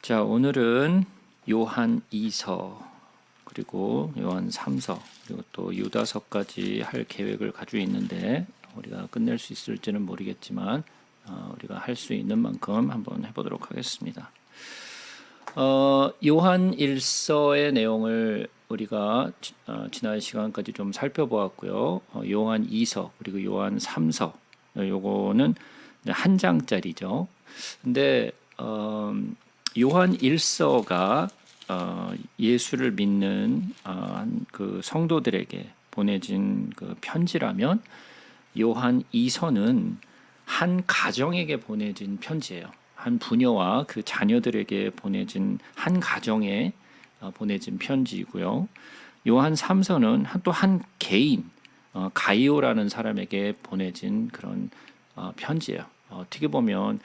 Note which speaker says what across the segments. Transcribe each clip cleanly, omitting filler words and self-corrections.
Speaker 1: 자, 오늘은 요한 2서 그리고 요한 3서 그리고 또 유다서까지 할 계획을 가지고 있는데 우리가 끝낼 수 있을지는 모르겠지만 우리가 할 수 있는 만큼 한번 해보도록 하겠습니다. 요한 1서의 내용을 우리가 지난 시간까지 좀 살펴보았고요. 요한 2서 그리고 요한 3서 요거는 한 장짜리죠. 근데 요한 1서가 예수를 믿는 그 성도들에게 보내진 그 편지라면 요한 2서는 한 가정에게 보내진 편지예요. 한 부녀와 그 자녀들에게 보내진 한 가정에 보내진 편지이고요. 요한 3서는 또 한 개인 가이오라는 사람에게 보내진 그런 편지예요. 어떻게 보면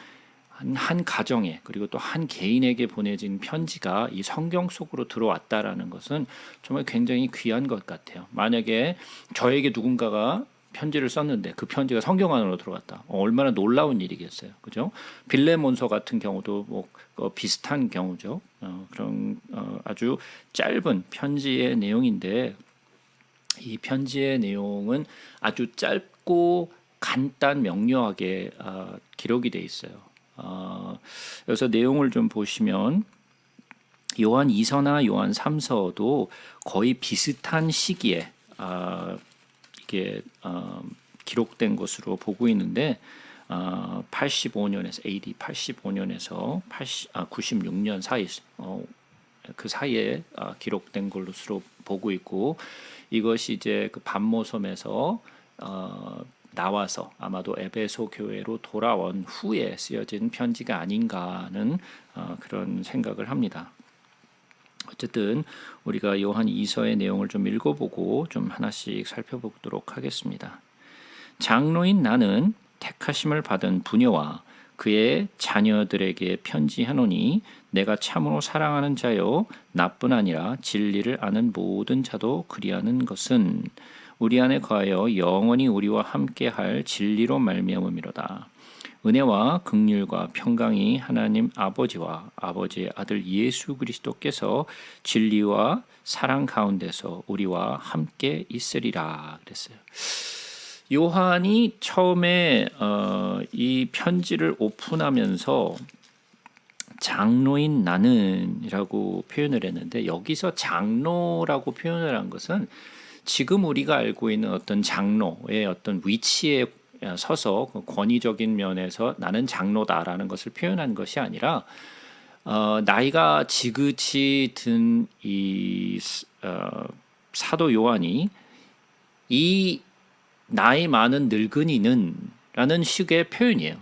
Speaker 1: 한 가정에 그리고 또 한 개인에게 보내진 편지가 이 성경 속으로 들어왔다라는 것은 정말 굉장히 귀한 것 같아요. 만약에 저에게 누군가가 편지를 썼는데 그 편지가 성경 안으로 들어갔다. 얼마나 놀라운 일이겠어요, 그죠? 빌레몬서 같은 경우도 뭐 비슷한 경우죠. 그런 아주 짧은 편지의 내용인데 이 편지의 내용은 아주 짧고 간단 명료하게 기록이 돼 있어요. 여기서 내용을 좀 보시면 요한 2서나 요한 3서도 거의 비슷한 시기에 이게 기록된 것으로 보고 있는데 85년에서 AD 85년에서 96년 사이 그 사이에 기록된 것으로 보고 있고 이것이 이제 그 반모섬에서 나와서 아마도 에베소 교회로 돌아온 후에 쓰여진 편지가 아닌가 하는 그런 생각을 합니다. 어쨌든 우리가 요한 2서의 내용을 좀 읽어보고 좀 하나씩 살펴보도록 하겠습니다. 장로인 나는 택하심을 받은 부녀와 그의 자녀들에게 편지하노니 내가 참으로 사랑하는 자요 나뿐 아니라 진리를 아는 모든 자도 그리하는 것은 우리 안에 거하여 영원히 우리와 함께할 진리로 말미암음이로다. 은혜와 긍휼과 평강이 하나님 아버지와 아버지의 아들 예수 그리스도께서 진리와 사랑 가운데서 우리와 함께 있으리라 그랬어요. 요한이 처음에 이 편지를 오픈하면서 장로인 나는이라고 표현을 했는데 여기서 장로라고 표현을 한 것은 지금 우리가 알고 있는 어떤 장로의 어떤 위치에 서서 권위적인 면에서 나는 장로다라는 것을 표현한 것이 아니라 나이가 지긋이 든 이 사도 요한이 이 나이 많은 늙은이는 라는 식의 표현이에요.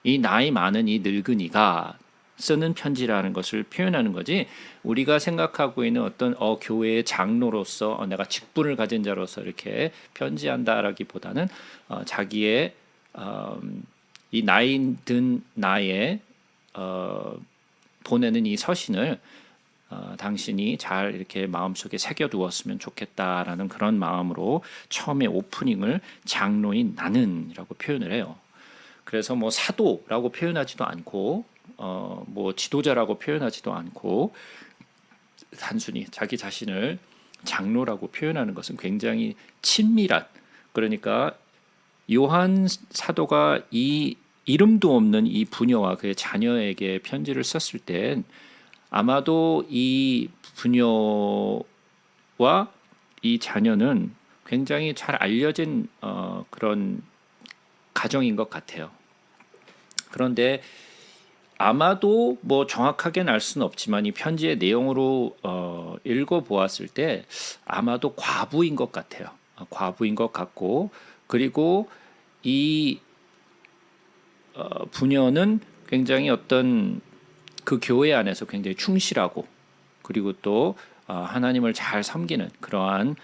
Speaker 1: 이 나이 많은 이 늙은이가 쓰는 편지라는 것을 표현하는 거지 우리가 생각하고 있는 어떤 교회의 장로로서 내가 직분을 가진 자로서 이렇게 편지한다라기보다는 자기의 이 나이 든 나이에 보내는 이 서신을 당신이 잘 이렇게 마음속에 새겨두었으면 좋겠다라는 그런 마음으로 처음에 오프닝을 장로인 나는이라고 표현을 해요. 그래서 뭐 사도라고 표현하지도 않고 뭐 지도자라고 표현하지도 않고 단순히 자기 자신을 장로라고 표현하는 것은 굉장히 친밀한 그러니까 요한 사도가 이 이름도 없는 이 부녀와 그의 자녀에게 편지를 썼을 땐 아마도 이 부녀와 이 자녀는 굉장히 잘 알려진 그런 가정인 것 같아요. 그런데 아마도 뭐 정확하게는 알 수는 없지만 이 편지의 내용으로 읽어보았을 때 아마도 과부인 것 같아요. 과부인 것 같고 그리고 이 부녀는 굉장히 어떤 그 교회 안에서 굉장히 충실하고 그리고 또 하나님을 잘 섬기는 그러한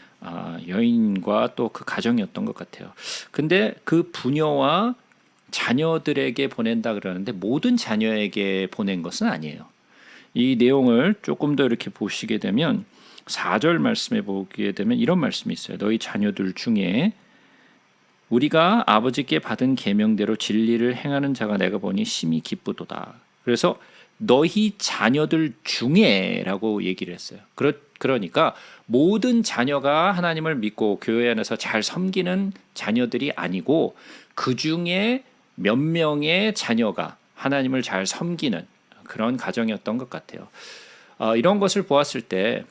Speaker 1: 여인과 또 그 가정이었던 것 같아요. 근데 그 부녀와 자녀들에게 보낸다 그러는데 모든 자녀에게 보낸 것은 아니에요. 이 내용을 조금 더 이렇게 보시게 되면 4절 말씀에 보게 되면 이런 말씀이 있어요. 너희 자녀들 중에 우리가 아버지께 받은 계명대로 진리를 행하는 자가 내가 보니 심히 기쁘도다. 그래서 너희 자녀들 중에라고 얘기를 했어요. 그러니까 모든 자녀가 하나님을 믿고 교회 안에서 잘 섬기는 자녀들이 아니고 그 중에 몇 명의 자녀가 하나님을 잘 섬기는 그런 가정이었던 것 같아요. 이런 것을 보았을 때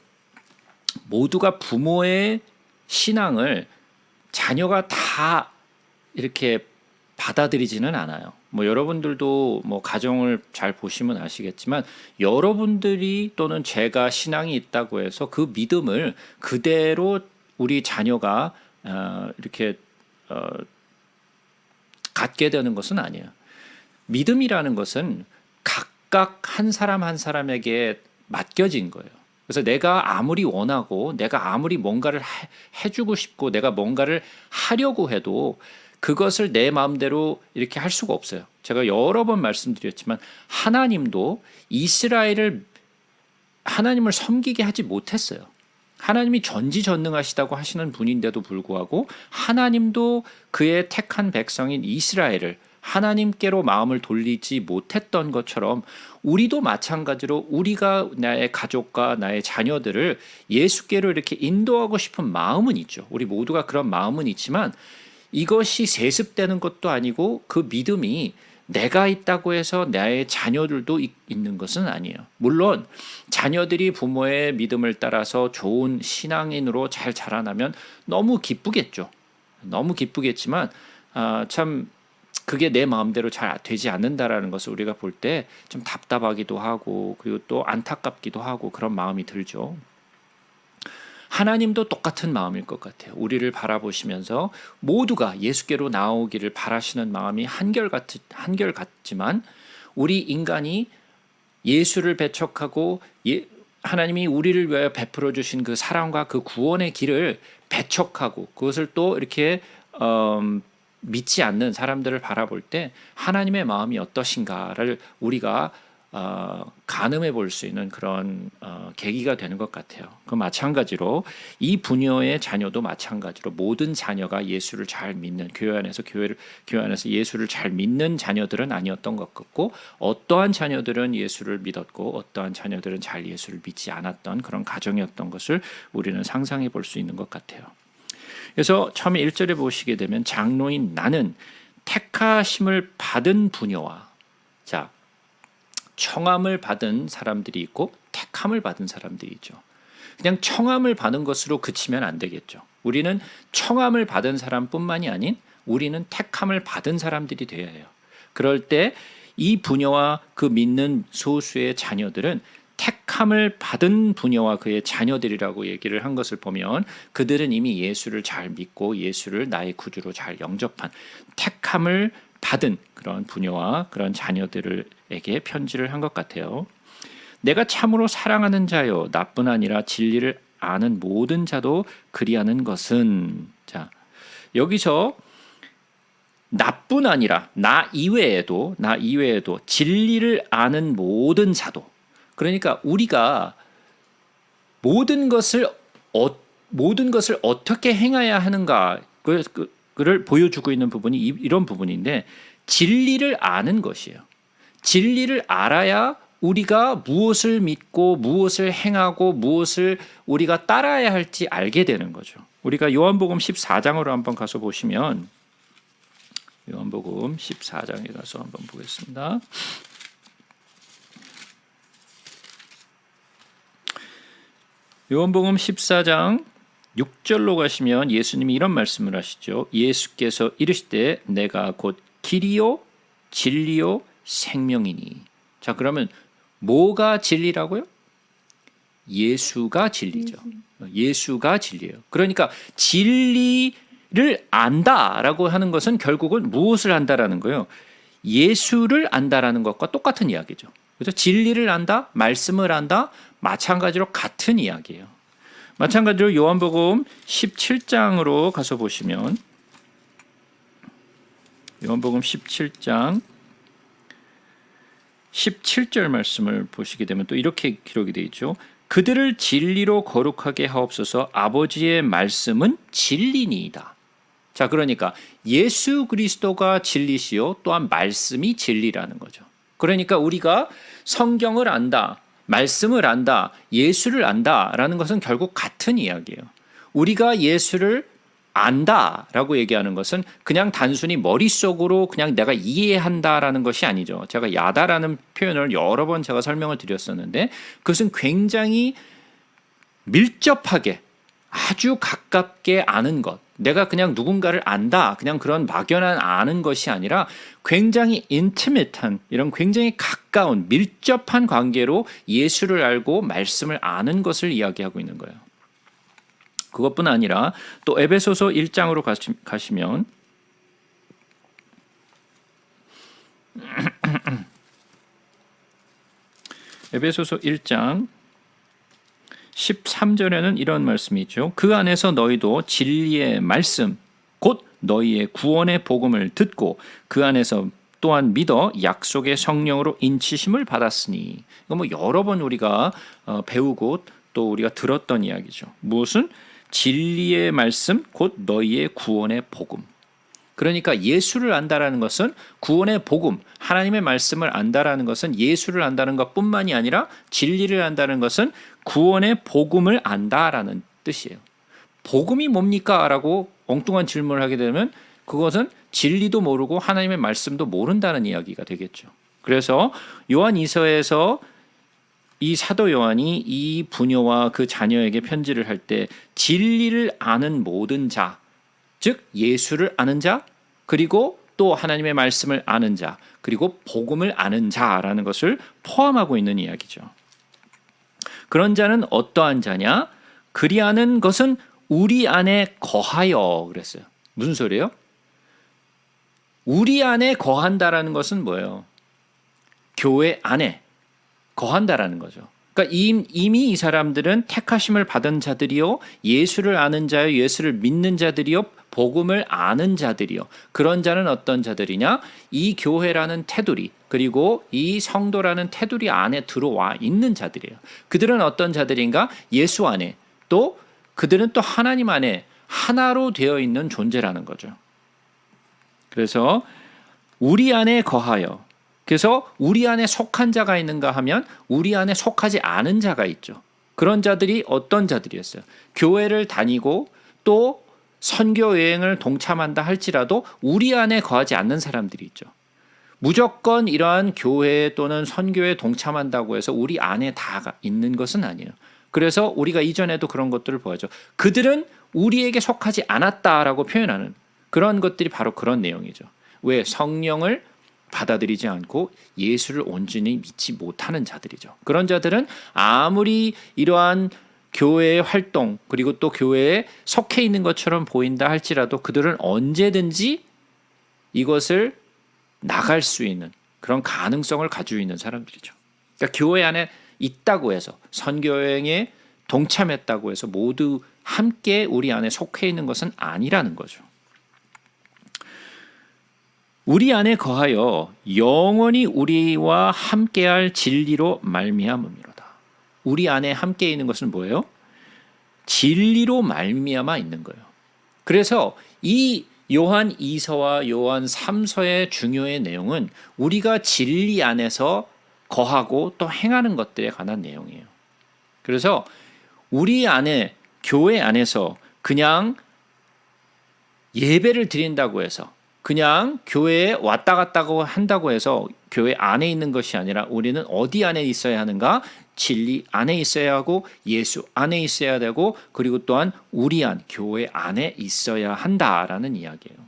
Speaker 1: 모두가 부모의 신앙을 자녀가 다 이렇게 받아들이지는 않아요. 뭐 여러분들도 뭐 가정을 잘 보시면 아시겠지만 여러분들이 또는 제가 신앙이 있다고 해서 그 믿음을 그대로 우리 자녀가 이렇게 갖게 되는 것은 아니에요. 믿음이라는 것은 각각 한 사람 한 사람에게 맡겨진 거예요. 그래서 내가 아무리 원하고 내가 아무리 뭔가를 해주고 싶고 내가 뭔가를 하려고 해도 그것을 내 마음대로 이렇게 할 수가 없어요. 제가 여러 번 말씀드렸지만 하나님도 이스라엘을 하나님을 섬기게 하지 못했어요. 하나님이 전지전능하시다고 하시는 분인데도 불구하고 하나님도 그의 택한 백성인 이스라엘을 하나님께로 마음을 돌리지 못했던 것처럼 우리도 마찬가지로 우리가 나의 가족과 나의 자녀들을 예수께로 이렇게 인도하고 싶은 마음은 있죠. 우리 모두가 그런 마음은 있지만 이것이 세습되는 것도 아니고 그 믿음이 내가 있다고 해서 나의 자녀들도 있는 것은 아니에요. 물론 자녀들이 부모의 믿음을 따라서 좋은 신앙인으로 잘 자라나면 너무 기쁘겠죠. 너무 기쁘겠지만 참 그게 내 마음대로 잘 되지 않는다라는 것을 우리가 볼 때 좀 답답하기도 하고 그리고 또 안타깝기도 하고 그런 마음이 들죠. 하나님도 똑같은 마음일 것 같아요. 우리를 바라보시면서 모두가 예수께로 나오기를 바라시는 마음이 한결같지만 우리 인간이 예수를 배척하고 하나님이 우리를 위하여 베풀어 주신 그 사랑과 그 구원의 길을 배척하고 그것을 또 이렇게 믿지 않는 사람들을 바라볼 때 하나님의 마음이 어떠신가를 우리가 가늠해 볼 수 있는 그런 계기가 되는 것 같아요. 그 마찬가지로 이 부녀의 자녀도 마찬가지로 모든 자녀가 예수를 잘 믿는 교회 안에서 예수를 잘 믿는 자녀들은 아니었던 것 같고 어떠한 자녀들은 예수를 믿었고 어떠한 자녀들은 잘 예수를 믿지 않았던 그런 가정이었던 것을 우리는 상상해 볼 수 있는 것 같아요. 그래서 처음에 1절에 보시게 되면 장로인 나는 택하심을 받은 부녀와 자 청함을 받은 사람들이 있고 택함을 받은 사람들이 있죠. 그냥 청함을 받은 것으로 그치면 안 되겠죠. 우리는 청함을 받은 사람뿐만이 아닌 우리는 택함을 받은 사람들이 되어야 해요. 그럴 때 이 부녀와 그 믿는 소수의 자녀들은 택함을 받은 부녀와 그의 자녀들이라고 얘기를 한 것을 보면 그들은 이미 예수를 잘 믿고 예수를 나의 구주로 잘 영접한 택함을 받은 그런 부녀와 그런 자녀들에게 편지를 한 것 같아요. 내가 참으로 사랑하는 자요 나뿐 아니라 진리를 아는 모든 자도 그리하는 것은 자 여기서 나뿐 아니라 나 이외에도 진리를 아는 모든 자도 그러니까 우리가 모든 것을 어떻게 행해야 하는가 를 보여주고 있는 부분이 이런 부분인데 진리를 아는 것이에요. 진리를 알아야 우리가 무엇을 믿고 무엇을 행하고 무엇을 우리가 따라야 할지 알게 되는 거죠. 우리가 요한복음 14장으로 한번 가서 보시면 요한복음 14장에 가서 한번 보겠습니다. 요한복음 14장 6절로 가시면 예수님이 이런 말씀을 하시죠. 예수께서 이르시되 내가 곧 길이요 진리요 생명이니. 자 그러면 뭐가 진리라고요? 예수가 진리죠. 예수가 진리예요. 그러니까 진리를 안다라고 하는 것은 결국은 무엇을 안다라는 거예요? 예수를 안다라는 것과 똑같은 이야기죠. 그래서 진리를 안다, 말씀을 안다, 마찬가지로 같은 이야기예요. 마찬가지로 요한복음 17장으로 가서 보시면 요한복음 17장 17절 말씀을 보시게 되면 또 이렇게 기록이 되어 있죠. 그들을 진리로 거룩하게 하옵소서. 아버지의 말씀은 진리니이다. 자, 그러니까 예수 그리스도가 진리시요 또한 말씀이 진리라는 거죠. 그러니까 우리가 성경을 안다, 말씀을 안다, 예수를 안다라는 것은 결국 같은 이야기예요. 우리가 예수를 안다라고 얘기하는 것은 그냥 단순히 머릿속으로 그냥 내가 이해한다라는 것이 아니죠. 제가 야다라는 표현을 여러 번 제가 설명을 드렸었는데 그것은 굉장히 밀접하게 아주 가깝게 아는 것. 내가 그냥 누군가를 안다, 그냥 그런 막연한 아는 것이 아니라 굉장히 인티밋한 이런 굉장히 가까운 밀접한 관계로 예수를 알고 말씀을 아는 것을 이야기하고 있는 거예요. 그것뿐 아니라 또 에베소서 1장으로 가시면 에베소서 1장 13절에는 이런 말씀이 있죠. 그 안에서 너희도 진리의 말씀 곧 너희의 구원의 복음을 듣고 그 안에서 또한 믿어 약속의 성령으로 인치심을 받았으니. 이거 뭐 여러 번 우리가 배우고 또 우리가 들었던 이야기죠. 무엇은? 진리의 말씀 곧 너희의 구원의 복음. 그러니까 예수를 안다라는 것은 구원의 복음, 하나님의 말씀을 안다라는 것은 예수를 안다는 것뿐만이 아니라 진리를 안다는 것은 구원의 복음을 안다라는 뜻이에요. 복음이 뭡니까? 라고 엉뚱한 질문을 하게 되면 그것은 진리도 모르고 하나님의 말씀도 모른다는 이야기가 되겠죠. 그래서 요한 2서에서 이 사도 요한이 이 부녀와 그 자녀에게 편지를 할 때 진리를 아는 모든 자, 즉 예수를 아는 자, 그리고 또 하나님의 말씀을 아는 자, 그리고 복음을 아는 자라는 것을 포함하고 있는 이야기죠. 그런 자는 어떠한 자냐? 그리하는 것은 우리 안에 거하여 그랬어요. 무슨 소리예요? 우리 안에 거한다라는 것은 뭐예요? 교회 안에 거한다라는 거죠. 그러니까 이미 이 사람들은 택하심을 받은 자들이요, 예수를 아는 자요, 예수를 믿는 자들이요, 복음을 아는 자들이요. 그런 자는 어떤 자들이냐? 이 교회라는 테두리, 그리고 이 성도라는 테두리 안에 들어와 있는 자들이에요. 그들은 어떤 자들인가? 예수 안에, 또 그들은 또 하나님 안에 하나로 되어 있는 존재라는 거죠. 그래서 우리 안에 거하여, 그래서 우리 안에 속한 자가 있는가 하면 우리 안에 속하지 않은 자가 있죠. 그런 자들이 어떤 자들이었어요? 교회를 다니고 또 선교 여행을 동참한다 할지라도 우리 안에 거하지 않는 사람들이 있죠. 무조건 이러한 교회 또는 선교에 동참한다고 해서 우리 안에 다 있는 것은 아니에요. 그래서 우리가 이전에도 그런 것들을 보았죠. 그들은 우리에게 속하지 않았다라고 표현하는 그런 것들이 바로 그런 내용이죠. 왜? 성령을 받아들이지 않고 예수를 온전히 믿지 못하는 자들이죠. 그런 자들은 아무리 이러한 교회의 활동 그리고 또 교회에 속해 있는 것처럼 보인다 할지라도 그들은 언제든지 이것을 나갈 수 있는 그런 가능성을 가지고 있는 사람들이죠. 그러니까 교회 안에 있다고 해서 선교여행에 동참했다고 해서 모두 함께 우리 안에 속해 있는 것은 아니라는 거죠. 우리 안에 거하여 영원히 우리와 함께할 진리로 말미암음이로다. 우리 안에 함께 있는 것은 뭐예요? 진리로 말미암아 있는 거예요. 그래서 이 요한 2서와 요한 3서의 중요한 내용은 우리가 진리 안에서 거하고 또 행하는 것들에 관한 내용이에요. 그래서 우리 안에 교회 안에서 그냥 예배를 드린다고 해서 그냥 교회에 왔다 갔다 한다고 해서 교회 안에 있는 것이 아니라 우리는 어디 안에 있어야 하는가? 진리 안에 있어야 하고 예수 안에 있어야 되고 그리고 또한 우리 안, 교회 안에 있어야 한다라는 이야기예요.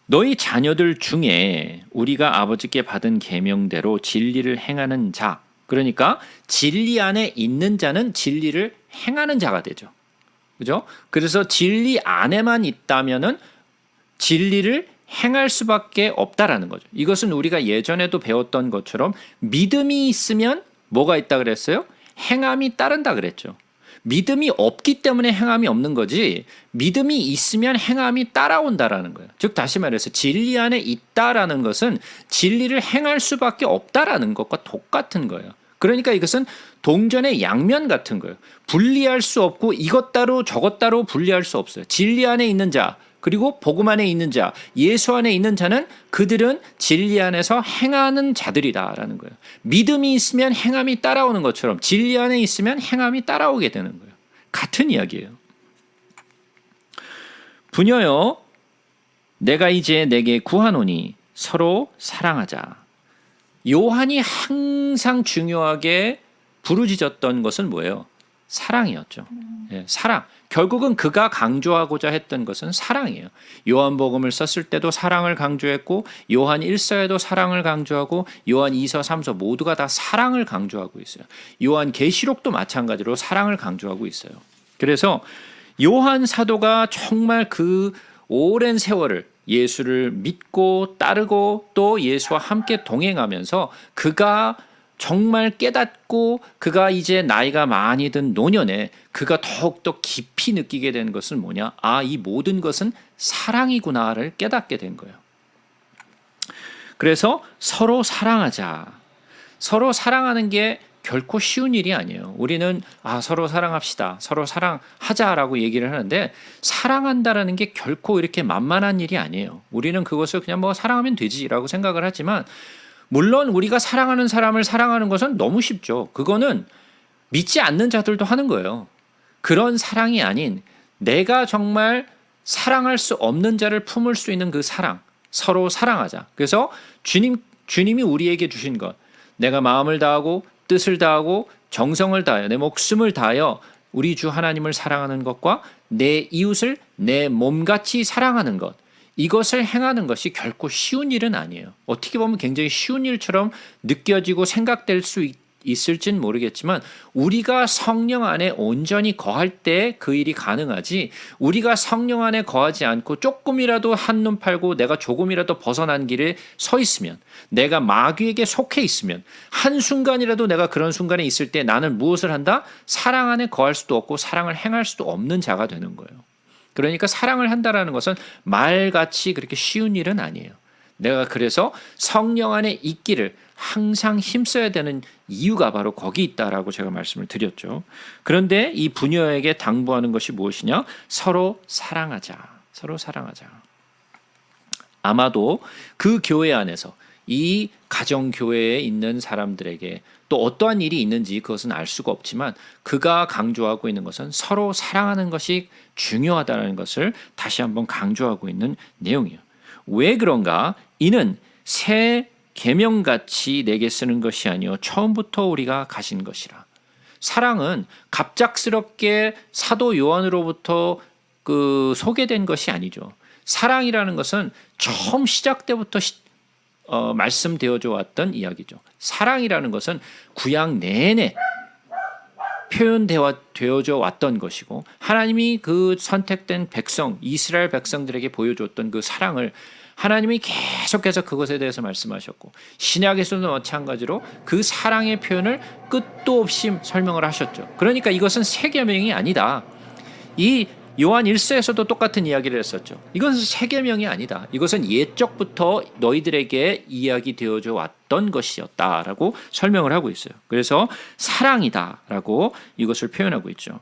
Speaker 1: 너희 자녀들 중에 우리가 아버지께 받은 계명대로 진리를 행하는 자, 그러니까 진리 안에 있는 자는 진리를 행하는 자가 되죠. 그죠? 그래서 진리 안에만 있다면은 진리를 행할 수밖에 없다라는 거죠. 이것은 우리가 예전에도 배웠던 것처럼 믿음이 있으면 뭐가 있다 그랬어요? 행함이 따른다 그랬죠. 믿음이 없기 때문에 행함이 없는 거지 믿음이 있으면 행함이 따라온다라는 거예요. 즉 다시 말해서 진리 안에 있다라는 것은 진리를 행할 수밖에 없다라는 것과 똑같은 거예요. 그러니까 이것은 동전의 양면 같은 거예요. 분리할 수 없고 이것 따로 저것 따로 분리할 수 없어요. 진리 안에 있는 자, 그리고 복음 안에 있는 자, 예수 안에 있는 자는 그들은 진리 안에서 행하는 자들이다라는 거예요. 믿음이 있으면 행함이 따라오는 것처럼 진리 안에 있으면 행함이 따라오게 되는 거예요. 같은 이야기예요. 부녀여, 내가 이제 내게 구하노니 서로 사랑하자. 요한이 항상 중요하게 부르짖었던 것은 뭐예요? 사랑이었죠. 사랑. 결국은 그가 강조하고자 했던 것은 사랑이에요. 요한복음을 썼을 때도 사랑을 강조했고 요한 1서에도 사랑을 강조하고 요한 2서, 3서 모두가 다 사랑을 강조하고 있어요. 요한 계시록도 마찬가지로 사랑을 강조하고 있어요. 그래서 요한 사도가 정말 그 오랜 세월을 예수를 믿고 따르고 또 예수와 함께 동행하면서 그가 정말 깨닫고 그가 이제 나이가 많이 든 노년에 그가 더욱더 깊이 느끼게 된 것은 뭐냐? 아, 이 모든 것은 사랑이구나를 깨닫게 된 거예요. 그래서 서로 사랑하자. 서로 사랑하는 게 결코 쉬운 일이 아니에요. 우리는 서로 사랑합시다. 서로 사랑하자라고 얘기를 하는데 사랑한다라는 게 결코 이렇게 만만한 일이 아니에요. 우리는 그것을 그냥 뭐 사랑하면 되지라고 생각을 하지만 물론 우리가 사랑하는 사람을 사랑하는 것은 너무 쉽죠. 그거는 믿지 않는 자들도 하는 거예요. 그런 사랑이 아닌 내가 정말 사랑할 수 없는 자를 품을 수 있는 그 사랑, 서로 사랑하자. 그래서 주님이 우리에게 주신 것, 내가 마음을 다하고 뜻을 다하고 정성을 다하여 내 목숨을 다하여 우리 주 하나님을 사랑하는 것과 내 이웃을 내 몸같이 사랑하는 것, 이것을 행하는 것이 결코 쉬운 일은 아니에요. 어떻게 보면 굉장히 쉬운 일처럼 느껴지고 생각될 수 있을진 모르겠지만 우리가 성령 안에 온전히 거할 때 그 일이 가능하지, 우리가 성령 안에 거하지 않고 조금이라도 한눈 팔고 내가 조금이라도 벗어난 길에 서 있으면, 내가 마귀에게 속해 있으면 한순간이라도 내가 그런 순간에 있을 때 나는 무엇을 한다? 사랑 안에 거할 수도 없고 사랑을 행할 수도 없는 자가 되는 거예요. 그러니까 사랑을 한다라는 것은 말같이 그렇게 쉬운 일은 아니에요. 내가 그래서 성령 안에 있기를 항상 힘써야 되는 이유가 바로 거기 있다라고 제가 말씀을 드렸죠. 그런데 이 부녀에게 당부하는 것이 무엇이냐? 서로 사랑하자. 서로 사랑하자. 아마도 그 교회 안에서 이 가정교회에 있는 사람들에게 또 어떠한 일이 있는지 그것은 알 수가 없지만 그가 강조하고 있는 것은 서로 사랑하는 것이 중요하다는 것을 다시 한번 강조하고 있는 내용이에요. 왜 그런가? 이는 새 계명같이 내게 쓰는 것이 아니요 처음부터 우리가 가신 것이라. 사랑은 갑작스럽게 사도 요한으로부터 소개된 것이 아니죠. 사랑이라는 것은 처음 시작 때부터 말씀되어져 왔던 이야기죠. 사랑이라는 것은 구약 내내 표현되어져 왔던 것이고 하나님이 그 선택된 백성, 이스라엘 백성들에게 보여줬던 그 사랑을 하나님이 계속해서 그것에 대해서 말씀하셨고 신약에서도 마찬가지로 그 사랑의 표현을 끝도 없이 설명을 하셨죠. 그러니까 이것은 새 계명이 아니다. 이 요한 1서에서도 똑같은 이야기를 했었죠. 이것은 새 계명이 아니다. 이것은 옛적부터 너희들에게 이야기되어져 왔던 것이었다라고 설명을 하고 있어요. 그래서 사랑이다라고 이것을 표현하고 있죠.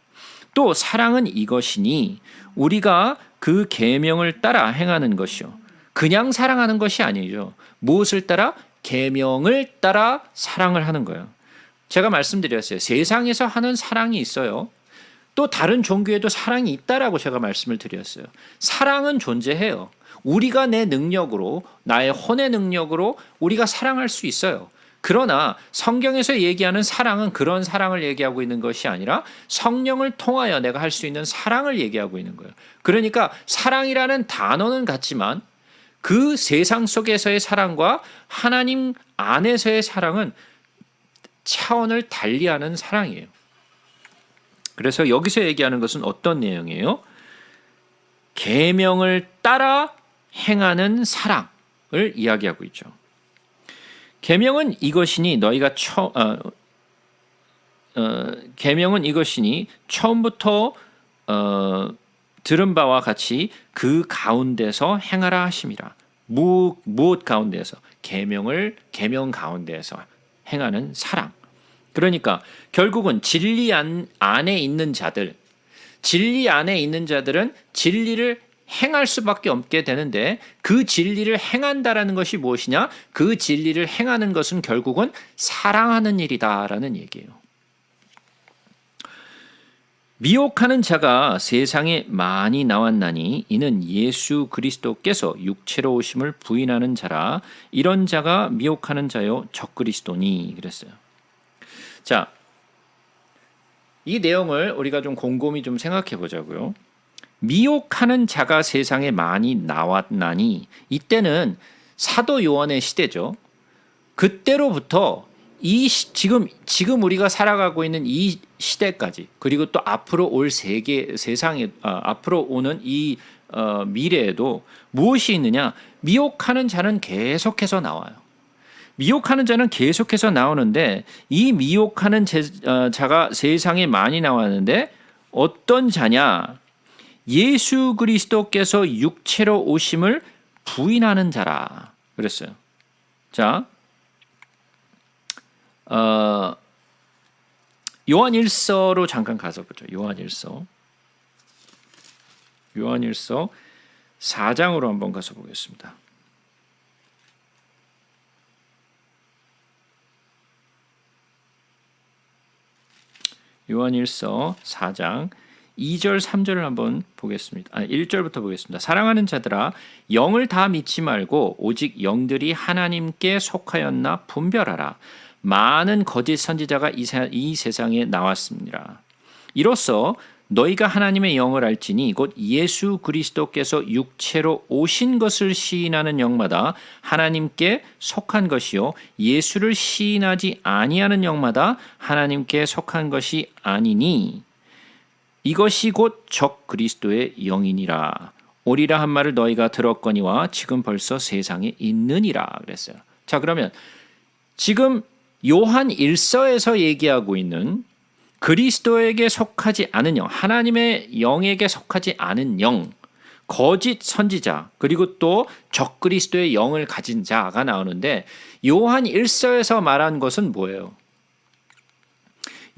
Speaker 1: 또 사랑은 이것이니 우리가 그 계명을 따라 행하는 것이요. 그냥 사랑하는 것이 아니죠. 무엇을 따라? 계명을 따라 사랑을 하는 거예요. 제가 말씀드렸어요. 세상에서 하는 사랑이 있어요. 또 다른 종교에도 사랑이 있다라고 제가 말씀을 드렸어요. 사랑은 존재해요. 우리가 내 능력으로, 나의 혼의 능력으로 우리가 사랑할 수 있어요. 그러나 성경에서 얘기하는 사랑은 그런 사랑을 얘기하고 있는 것이 아니라 성령을 통하여 내가 할 수 있는 사랑을 얘기하고 있는 거예요. 그러니까 사랑이라는 단어는 같지만 그 세상 속에서의 사랑과 하나님 안에서의 사랑은 차원을 달리하는 사랑이에요. 그래서 여기서 얘기하는 것은 어떤 내용이에요? 계명을 따라 행하는 사랑을 이야기하고 있죠. 계명은 이것이니 계명은 이것이니 처음부터 들은 바와 같이 그 가운데서 행하라 하심이라. 무엇 가운데서? 계명 가운데서 행하는 사랑. 그러니까 결국은 진리 안에 있는 자들, 진리 안에 있는 자들은 진리를 행할 수밖에 없게 되는데 그 진리를 행한다라는 것이 무엇이냐? 그 진리를 행하는 것은 결국은 사랑하는 일이다라는 얘기예요. 미혹하는 자가 세상에 많이 나왔나니 이는 예수 그리스도께서 육체로 오심을 부인하는 자라. 이런 자가 미혹하는 자요 적그리스도니 그랬어요. 자, 이 내용을 우리가 좀 곰곰이 좀 생각해 보자고요. 미혹하는 자가 세상에 많이 나왔나니 이때는 사도 요한의 시대죠. 그때로부터 지금 우리가 살아가고 있는 이 시대까지 그리고 또 앞으로 올 세상에 앞으로 오는 이 미래에도 무엇이 있느냐? 미혹하는 자는 계속해서 나와요. 미혹하는 자는 계속해서 나오는데 이 미혹하는 자가 세상에 많이 나왔는데 어떤 자냐? 예수 그리스도께서 육체로 오심을 부인하는 자라 그랬어요. 자, 요한일서로 잠깐 가서 보죠. 요한일서 4장으로 한번 가서 보겠습니다. 요한일서 4장 2절 3절을 한번 보겠습니다. 1절부터 보겠습니다. 사랑하는 자들아 영을 다 믿지 말고 오직 영들이 하나님께 속하였나 분별하라. 많은 거짓 선지자가 이 세상에 나왔습니다. 이로써 너희가 하나님의 영을 알지니 곧 예수 그리스도께서 육체로 오신 것을 시인하는 영마다 하나님께 속한 것이요 예수를 시인하지 아니하는 영마다 하나님께 속한 것이 아니니 이것이 곧 적 그리스도의 영이니라. 오리라 한 말을 너희가 들었거니와 지금 벌써 세상에 있느니라 그랬어요. 자, 그러면 지금 요한 1서에서 얘기하고 있는 그리스도에게 속하지 않은 영, 하나님의 영에게 속하지 않은 영, 거짓 선지자, 그리고 또 적그리스도의 영을 가진 자가 나오는데 요한 1서에서 말한 것은 뭐예요?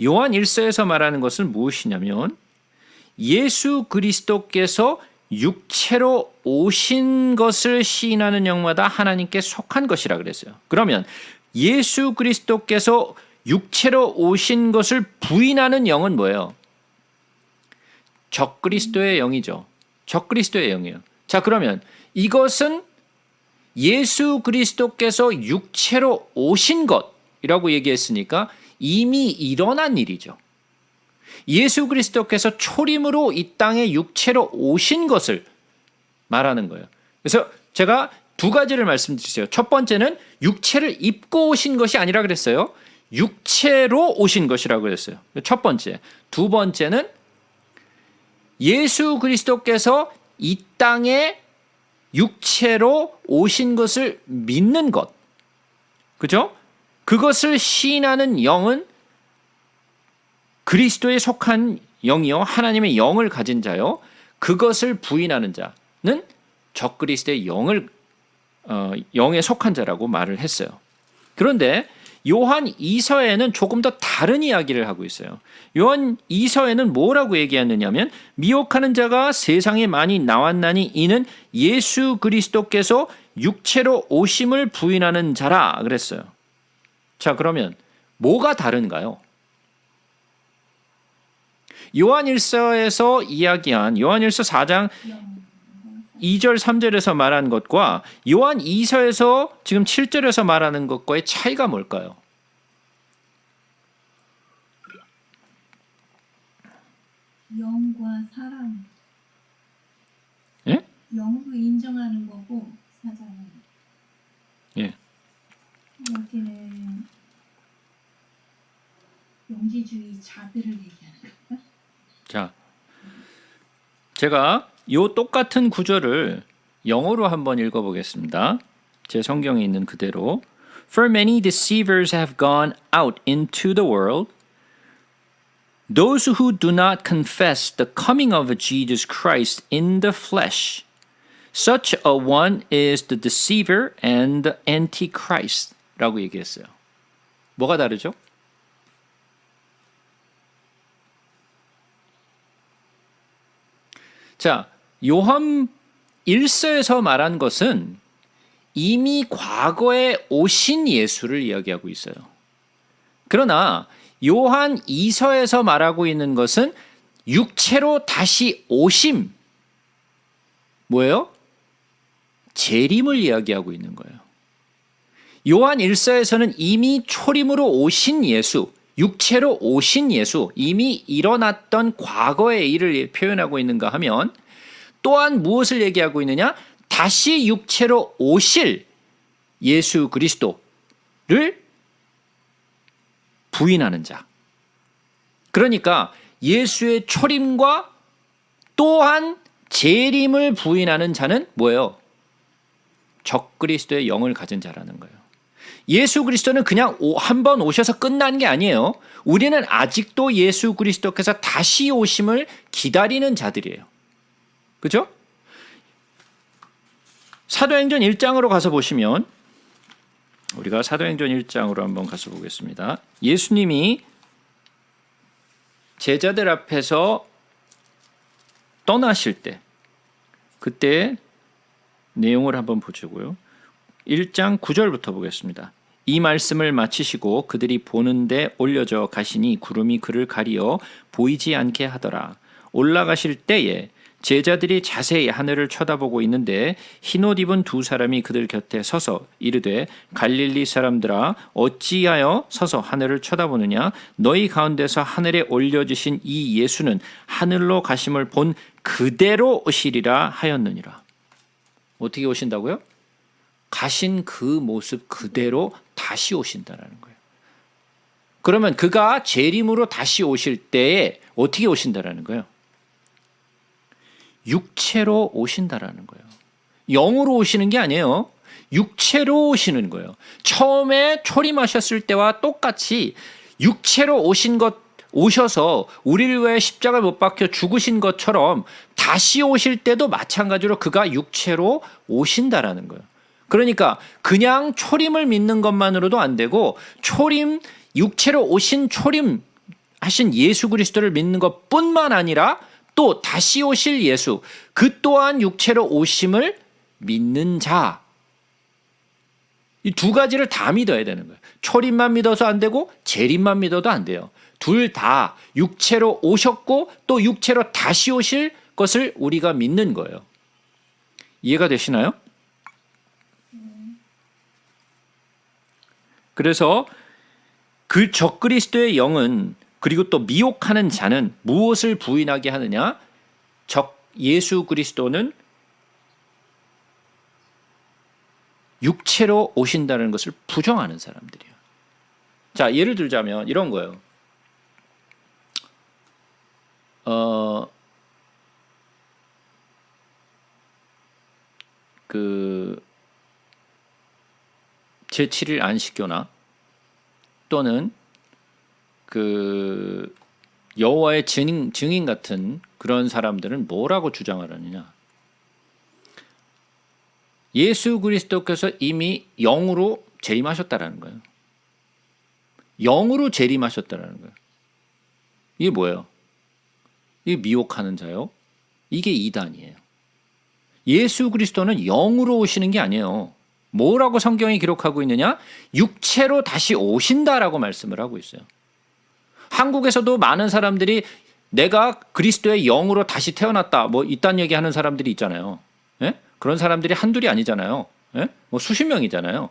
Speaker 1: 요한 1서에서 말하는 것은 무엇이냐면 예수 그리스도께서 육체로 오신 것을 시인하는 영마다 하나님께 속한 것이라 그랬어요. 그러면 예수 그리스도께서 육체로 오신 것을 부인하는 영은 뭐예요? 적그리스도의 영이죠. 적그리스도의 영이에요. 자, 그러면 이것은 예수 그리스도께서 육체로 오신 것이라고 얘기했으니까 이미 일어난 일이죠. 예수 그리스도께서 초림으로 이 땅에 육체로 오신 것을 말하는 거예요. 그래서 제가 두 가지를 말씀드렸어요. 첫 번째는 육체를 입고 오신 것이 아니라 그랬어요. 육체로 오신 것이라고 그랬어요. 첫 번째. 두 번째는 예수 그리스도께서 이 땅에 육체로 오신 것을 믿는 것. 그죠? 그것을 시인하는 영은 그리스도에 속한 영이요 하나님의 영을 가진 자요 그것을 부인하는 자는 적그리스도의 영에 속한 자라고 말을 했어요. 그런데 요한 2서에는 조금 더 다른 이야기를 하고 있어요. 요한 2서에는 뭐라고 얘기하느냐면 미혹하는 자가 세상에 많이 나왔나니 이는 예수 그리스도께서 육체로 오심을 부인하는 자라 그랬어요. 자, 그러면 뭐가 다른가요? 요한일서에서 이야기한 요한일서 4장 2절 3절에서 말한 것과 요한 2서에서 지금 7절에서 말하는 것과의 차이가 뭘까요?
Speaker 2: 영과 사랑.
Speaker 1: 예?
Speaker 2: 영도 인정하는 거고 사랑은.
Speaker 1: 예.
Speaker 2: 여기는 영지주의자들을 얘기하는 건가?
Speaker 1: 자, 제가 요 똑같은 구절을 영어로 한번 읽어보겠습니다. 제 성경에 있는 그대로. For many deceivers have gone out into the world, those who do not confess the coming of Jesus Christ in the flesh. Such a one is the deceiver and the antichrist. 라고 얘기했어요. 뭐가 다르죠? 자, 요한 1서에서 말한 것은 이미 과거에 오신 예수를 이야기하고 있어요. 그러나 요한 2서에서 말하고 있는 것은 육체로 다시 오심, 뭐예요? 재림을 이야기하고 있는 거예요. 요한 1서에서는 이미 초림으로 오신 예수, 육체로 오신 예수, 이미 일어났던 과거의 일을 표현하고 있는가 하면 또한 무엇을 얘기하고 있느냐? 다시 육체로 오실 예수 그리스도를 부인하는 자. 그러니까 예수의 초림과 또한 재림을 부인하는 자는 뭐예요? 적그리스도의 영을 가진 자라는 거예요. 예수 그리스도는 그냥 한 번 오셔서 끝난 게 아니에요. 우리는 아직도 예수 그리스도께서 다시 오심을 기다리는 자들이에요. 그죠? 사도행전 1장으로 가서 보시면, 우리가 사도행전 1장으로 한번 가서 보겠습니다. 예수님이 제자들 앞에서 떠나실 때, 그때 내용을 한번 보자고요. 1장 9절부터 보겠습니다. 이 말씀을 마치시고 그들이 보는데 올려져 가시니 구름이 그를 가리어 보이지 않게 하더라. 올라가실 때에 제자들이 자세히 하늘을 쳐다보고 있는데 흰옷 입은 두 사람이 그들 곁에 서서 이르되 갈릴리 사람들아 어찌하여 서서 하늘을 쳐다보느냐? 너희 가운데서 하늘에 올려주신 이 예수는 하늘로 가심을 본 그대로 오시리라 하였느니라. 어떻게 오신다고요? 가신 그 모습 그대로 다시 오신다라는 거예요. 그러면 그가 재림으로 다시 오실 때에 어떻게 오신다라는 거예요? 육체로 오신다라는 거예요. 영으로 오시는 게 아니에요. 육체로 오시는 거예요. 처음에 초림하셨을 때와 똑같이 육체로 오셔서 우리를 위해 십자가를 못 박혀 죽으신 것처럼 다시 오실 때도 마찬가지로 그가 육체로 오신다라는 거예요. 그러니까 그냥 초림을 믿는 것만으로도 안 되고 육체로 오신 초림하신 예수 그리스도를 믿는 것뿐만 아니라 또 다시 오실 예수, 그 또한 육체로 오심을 믿는 자. 이 두 가지를 다 믿어야 되는 거예요. 초림만 믿어서 안 되고 재림만 믿어도 안 돼요. 둘 다 육체로 오셨고 또 육체로 다시 오실 것을 우리가 믿는 거예요. 이해가 되시나요? 그래서 그 적그리스도의 영은, 그리고 또 미혹하는 자는 무엇을 부인하게 하느냐? 예수 그리스도는 육체로 오신다는 것을 부정하는 사람들이에요. 자, 예를 들자면 이런 거예요. 제7일 안식교나 또는 여호와의 증인 같은 그런 사람들은 뭐라고 주장을 하느냐? 예수 그리스도께서 이미 영으로 재림하셨다라는 거예요. 영으로 재림하셨다라는 거예요. 이게 뭐예요? 이게 미혹하는 자요. 이게 이단이에요. 예수 그리스도는 영으로 오시는 게 아니에요. 뭐라고 성경이 기록하고 있느냐? 육체로 다시 오신다라고 말씀을 하고 있어요. 한국에서도 많은 사람들이 내가 그리스도의 영으로 다시 태어났다, 뭐 이딴 얘기하는 사람들이 있잖아요. 예? 그런 사람들이 한둘이 아니잖아요. 예? 뭐 수십 명이잖아요.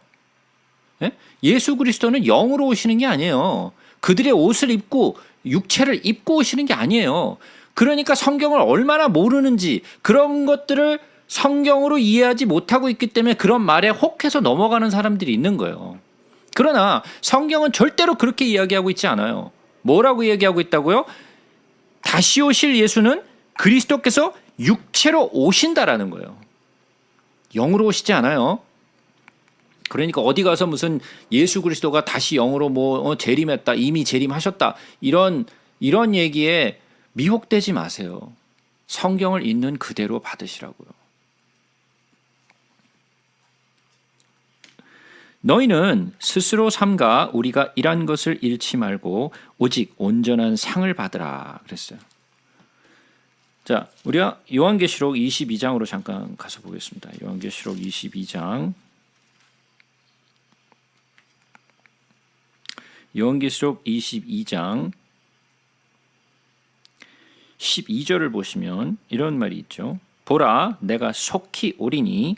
Speaker 1: 예? 예수 그리스도는 영으로 오시는 게 아니에요. 그들의 옷을 입고 육체를 입고 오시는 게 아니에요. 그러니까 성경을 얼마나 모르는지, 그런 것들을 성경으로 이해하지 못하고 있기 때문에 그런 말에 혹해서 넘어가는 사람들이 있는 거예요. 그러나 성경은 절대로 그렇게 이야기하고 있지 않아요. 뭐라고 이야기하고 있다고요? 다시 오실 예수는 그리스도께서 육체로 오신다라는 거예요. 영으로 오시지 않아요. 그러니까 어디 가서 무슨 예수 그리스도가 다시 영으로 재림했다, 이미 재림하셨다, 이런 얘기에 미혹되지 마세요. 성경을 있는 그대로 받으시라고요. 너희는 스스로 삼가 우리가 일한 것을 잃지 말고 오직 온전한 상을 받으라 그랬어요. 자, 우리가 요한계시록 22장으로 잠깐 가서 보겠습니다. 요한계시록 22장. 요한계시록 22장 12절을 보시면 이런 말이 있죠. 보라, 내가 속히 오리니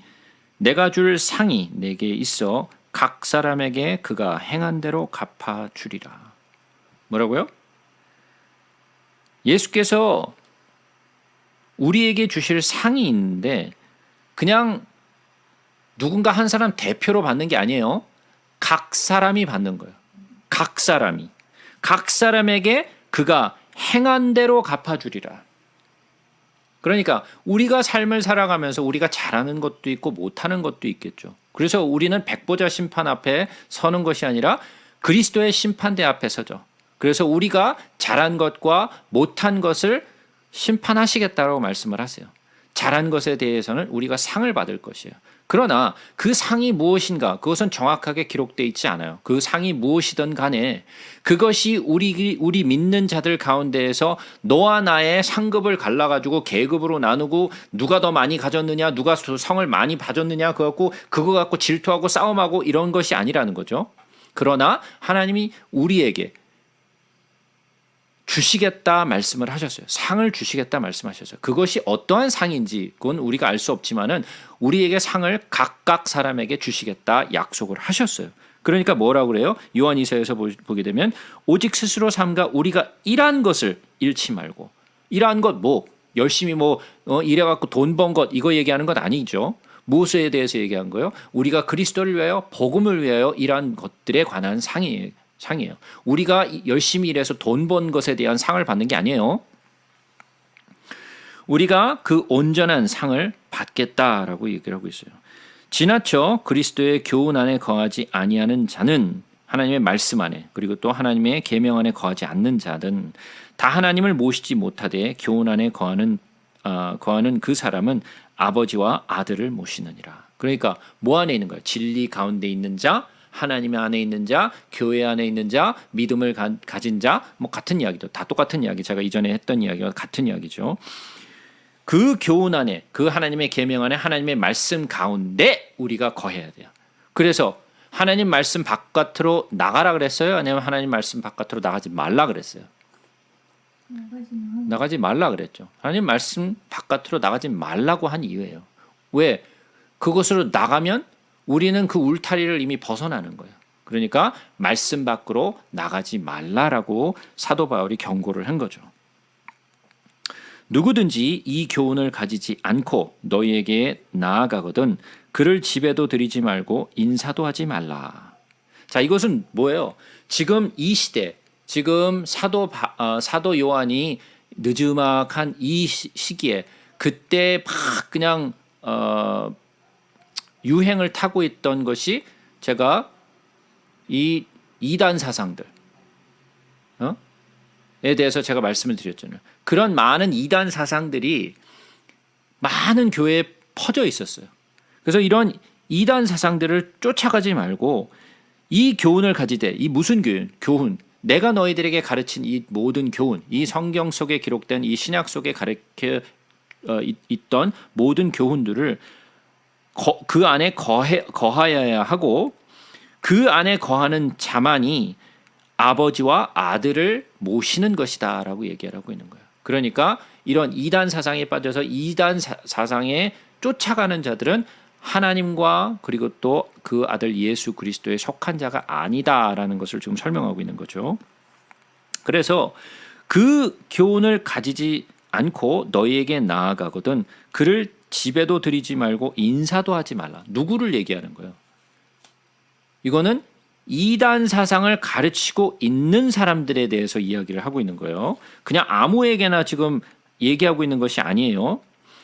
Speaker 1: 내가 줄 상이 내게 있어 각 사람에게 그가 행한 대로 갚아 주리라. 뭐라고요? 예수께서 우리에게 주실 상이 있는데 그냥 누군가 한 사람 대표로 받는 게 아니에요. 각 사람이 받는 거예요. 각 사람이. 각 사람에게 그가 행한 대로 갚아주리라. 그러니까 우리가 삶을 살아가면서 우리가 잘하는 것도 있고 못하는 것도 있겠죠. 그래서 우리는 백보자 심판 앞에 서는 것이 아니라 그리스도의 심판대 앞에 서죠. 그래서 우리가 잘한 것과 못한 것을 심판하시겠다고 말씀을 하세요. 잘한 것에 대해서는 우리가 상을 받을 것이에요. 그러나 그 상이 무엇인가 그것은 정확하게 기록되어 있지 않아요. 그 상이 무엇이든 간에 그것이 우리 믿는 자들 가운데에서 너와 나의 상급을 갈라가지고 계급으로 나누고 누가 더 많이 가졌느냐 누가 성을 많이 봐줬느냐 그거 갖고 질투하고 싸움하고 이런 것이 아니라는 거죠. 그러나 하나님이 우리에게 주시겠다 말씀을 하셨어요. 상을 주시겠다 말씀하셨어요. 그것이 어떠한 상인지 그건 우리가 알 수 없지만은 우리에게 상을 각각 사람에게 주시겠다 약속을 하셨어요. 그러니까 뭐라고 그래요? 요한이서에서 보게 되면 오직 스스로 삼가 우리가 일한 것을 잃지 말고 일한 것 열심히 일해갖고 돈 번 것 이거 얘기하는 건 아니죠. 무엇에 대해서 얘기한 거예요? 우리가 그리스도를 위하여 복음을 위하여 일한 것들에 관한 상이에요. 우리가 열심히 일해서 돈 번 것에 대한 상을 받는 게 아니에요. 우리가 그 온전한 상을 받겠다라고 얘기를 하고 있어요. 지나쳐 그리스도의 교훈 안에 거하지 아니하는 자는 하나님의 말씀 안에 그리고 또 하나님의 계명 안에 거하지 않는 자든 다 하나님을 모시지 못하되 교훈 안에 거하는 그 사람은 아버지와 아들을 모시느니라. 그러니까 뭐 안에 있는 거예요? 진리 가운데 있는 자, 하나님 안에 있는 자, 교회 안에 있는 자, 믿음을 가진 자, 같은 이야기죠. 다 똑같은 이야기. 제가 이전에 했던 이야기와 같은 이야기죠. 그 교훈 안에, 그 하나님의 계명 안에 하나님의 말씀 가운데 우리가 거해야 돼요. 그래서 하나님 말씀 바깥으로 나가라 그랬어요? 아니면 하나님 말씀 바깥으로 나가지 말라 그랬어요? 나가지 말라 그랬죠. 하나님 말씀 바깥으로 나가지 말라고 한 이유예요. 왜? 그것으로 나가면 우리는 그 울타리를 이미 벗어나는 거예요. 그러니까 말씀 밖으로 나가지 말라라고 사도 바울이 경고를 한 거죠. 누구든지 이 교훈을 가지지 않고 너희에게 나아가거든 그를 집에도 들이지 말고 인사도 하지 말라. 자, 이것은 뭐예요? 지금 이 시대, 지금 사도 요한이 느즈막한 이 시기에 그때 막 그냥 유행을 타고 있던 것이 제가 이 이단 사상들 에 대해서 제가 말씀을 드렸잖아요. 그런 많은 이단 사상들이 많은 교회에 퍼져 있었어요. 그래서 이런 이단 사상들을 쫓아가지 말고 이 교훈을 가지되 이 무슨 교훈 내가 너희들에게 가르친 이 모든 교훈 이 성경 속에 기록된 이 신약 속에 가르쳐 있던 모든 교훈들을 그 안에 거하여야 하고 그 안에 거하는 자만이 아버지와 아들을 모시는 것이다 라고 얘기하고 있는 거예요. 그러니까 이런 이단 사상에 빠져서 이단 사상에 쫓아가는 자들은 하나님과 그리고 또 그 아들 예수 그리스도에 속한 자가 아니다라는 것을 지금 설명하고 있는 거죠. 그래서 그 교훈을 가지지 않고 너희에게 나아가거든 그를 집에도 들이지 말고 인사도 하지 말라. 누구를 얘기하는 거예요? 이거는 이단 사상을 가르치고 있는 사람들에 대해서 이야기를 하고 있는 거예요. 그냥 아무에게나 지금 얘기하고 있는 것이 아니에요.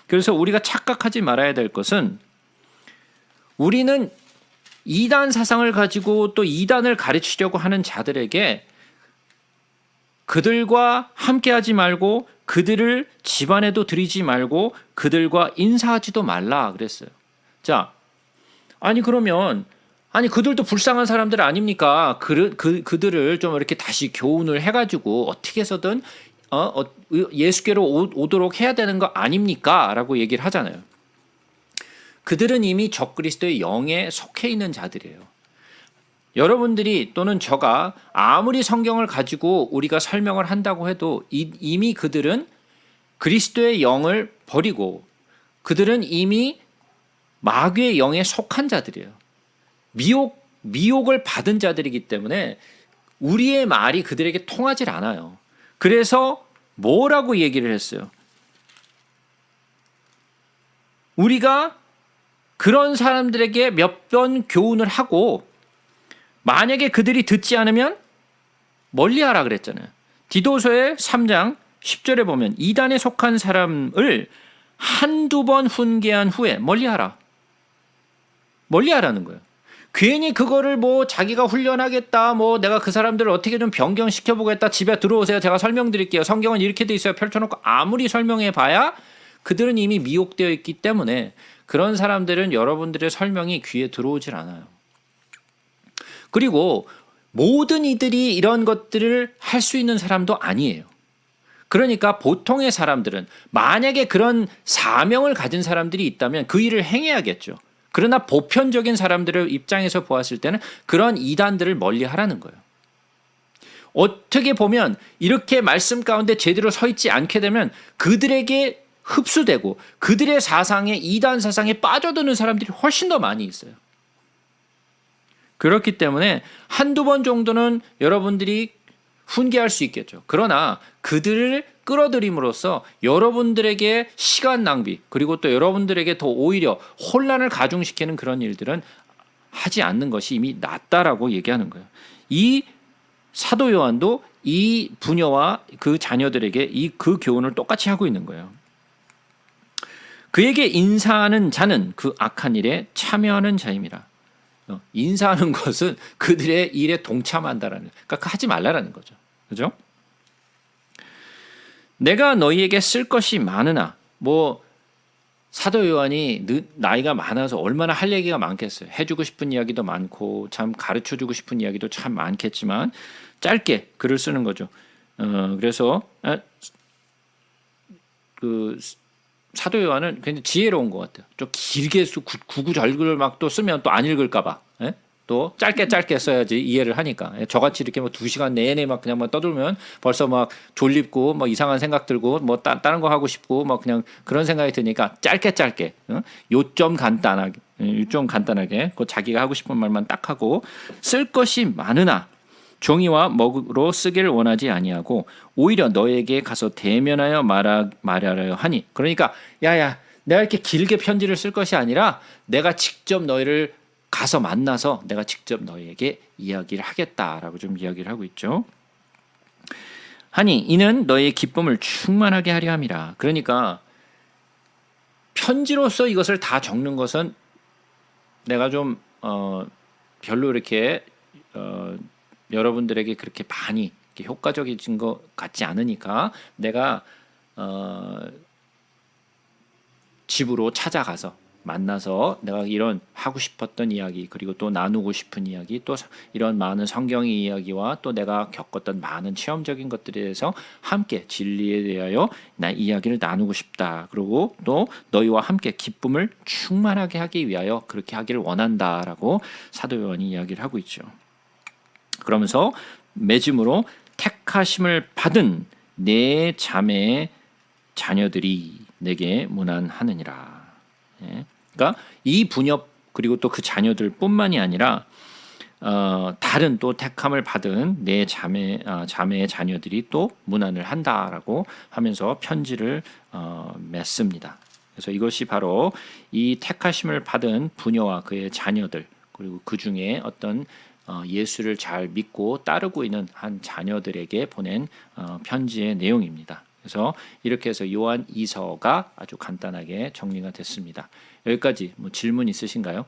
Speaker 1: 그래서 우리가 착각하지 말아야 될 것은 우리는 이단 사상을 가지고 또 이단을 가르치려고 하는 자들에게 그들과 함께하지 말고 그들을 집안에도 들이지 말고 그들과 인사하지도 말라 그랬어요. 자, 그러면 그들도 불쌍한 사람들 아닙니까? 그들을 좀 이렇게 다시 교훈을 해가지고 어떻게 해서든 예수께로 오도록 해야 되는 거 아닙니까? 라고 얘기를 하잖아요. 그들은 이미 적그리스도의 영에 속해 있는 자들이에요. 여러분들이 또는 저가 아무리 성경을 가지고 우리가 설명을 한다고 해도 이미 그들은 그리스도의 영을 버리고 그들은 이미 마귀의 영에 속한 자들이에요. 미혹을 받은 자들이기 때문에 우리의 말이 그들에게 통하질 않아요. 그래서 뭐라고 얘기를 했어요? 우리가 그런 사람들에게 몇 번 교훈을 하고 만약에 그들이 듣지 않으면 멀리하라 그랬잖아요. 디도서의 3장 10절에 보면 이단에 속한 사람을 한두 번 훈계한 후에 멀리하라. 멀리하라는 거예요. 괜히 그거를 뭐 자기가 훈련하겠다, 뭐 내가 그 사람들을 어떻게 좀 변경시켜 보겠다, 집에 들어오세요, 제가 설명드릴게요, 성경은 이렇게 돼 있어요, 펼쳐놓고 아무리 설명해 봐야 그들은 이미 미혹되어 있기 때문에 그런 사람들은 여러분들의 설명이 귀에 들어오질 않아요. 그리고 모든 이들이 이런 것들을 할 수 있는 사람도 아니에요. 그러니까 보통의 사람들은 만약에 그런 사명을 가진 사람들이 있다면 그 일을 행해야겠죠. 그러나 보편적인 사람들의 입장에서 보았을 때는 그런 이단들을 멀리 하라는 거예요. 어떻게 보면 이렇게 말씀 가운데 제대로 서 있지 않게 되면 그들에게 흡수되고 그들의 사상에, 이단 사상에 빠져드는 사람들이 훨씬 더 많이 있어요. 그렇기 때문에 한두 번 정도는 여러분들이 훈계할 수 있겠죠. 그러나 그들을 끌어들임으로써 여러분들에게 시간 낭비, 그리고 또 여러분들에게 더 오히려 혼란을 가중시키는 그런 일들은 하지 않는 것이 이미 낫다라고 얘기하는 거예요. 이 사도 요한도 이 부녀와 그 자녀들에게 그 교훈을 똑같이 하고 있는 거예요. 그에게 인사하는 자는 그 악한 일에 참여하는 자임이라. 인사하는 것은 그들의 일에 동참한다라는, 그러니까 하지 말라라는 거죠. 그죠? 내가 너희에게 쓸 것이 많으나, 뭐 사도 요한이 나이가 많아서 얼마나 할 얘기가 많겠어요. 해주고 싶은 이야기도 많고 참 가르쳐주고 싶은 이야기도 참 많겠지만 짧게 글을 쓰는 거죠. 그래서 그 사도 요한은 굉장히 지혜로운 것 같아요. 좀 길게 구구절절을 막 또 쓰면 또 안 읽을까봐. 또 짧게 써야지 이해를 하니까. 저같이 이렇게 뭐 2시간 내내 막 그냥 막 떠들면 벌써 막 졸립고 뭐 이상한 생각 들고 뭐 다른 거 하고 싶고 뭐 그냥 그런 생각이 드니까 짧게 요점 간단하게 그 자기가 하고 싶은 말만 딱 하고, 쓸 것이 많으나 종이와 먹으로 쓰기를 원하지 아니하고 오히려 너에게 가서 대면하여 말하려 하니. 그러니까 야야, 내가 이렇게 길게 편지를 쓸 것이 아니라 내가 직접 너희를 가서 만나서 내가 직접 너희에게 이야기를 하겠다라고 좀 이야기를 하고 있죠. 하니 이는 너희의 기쁨을 충만하게 하려 함이라. 그러니까 편지로서 이것을 다 적는 것은 내가 좀 별로 이렇게 여러분들에게 그렇게 많이 이렇게 효과적인 것 같지 않으니까 내가 집으로 찾아가서 만나서 내가 이런 하고 싶었던 이야기, 그리고 또 나누고 싶은 이야기, 또 이런 많은 성경의 이야기와 또 내가 겪었던 많은 체험적인 것들에 대해서 함께 진리에 대하여 나 이야기를 나누고 싶다. 그리고 또 너희와 함께 기쁨을 충만하게 하기 위하여 그렇게 하기를 원한다라고 사도 요한이 이야기를 하고 있죠. 그러면서 맺음으로 택하심을 받은 내 자매의 자녀들이 내게 문안하느니라. 그러니까 이 부녀 그리고 또 그 자녀들뿐만이 아니라 다른 또 택함을 받은 내 자매의 자녀들이 또 문안을 한다라고 하면서 편지를 맺습니다. 그래서 이것이 바로 이 택하심을 받은 부녀와 그의 자녀들, 그리고 그 중에 어떤 예수를 잘 믿고 따르고 있는 한 자녀들에게 보낸 편지의 내용입니다. 그래서 이렇게 해서 요한 2서가 아주 간단하게 정리가 됐습니다. 여기까지 뭐 질문 있으신가요?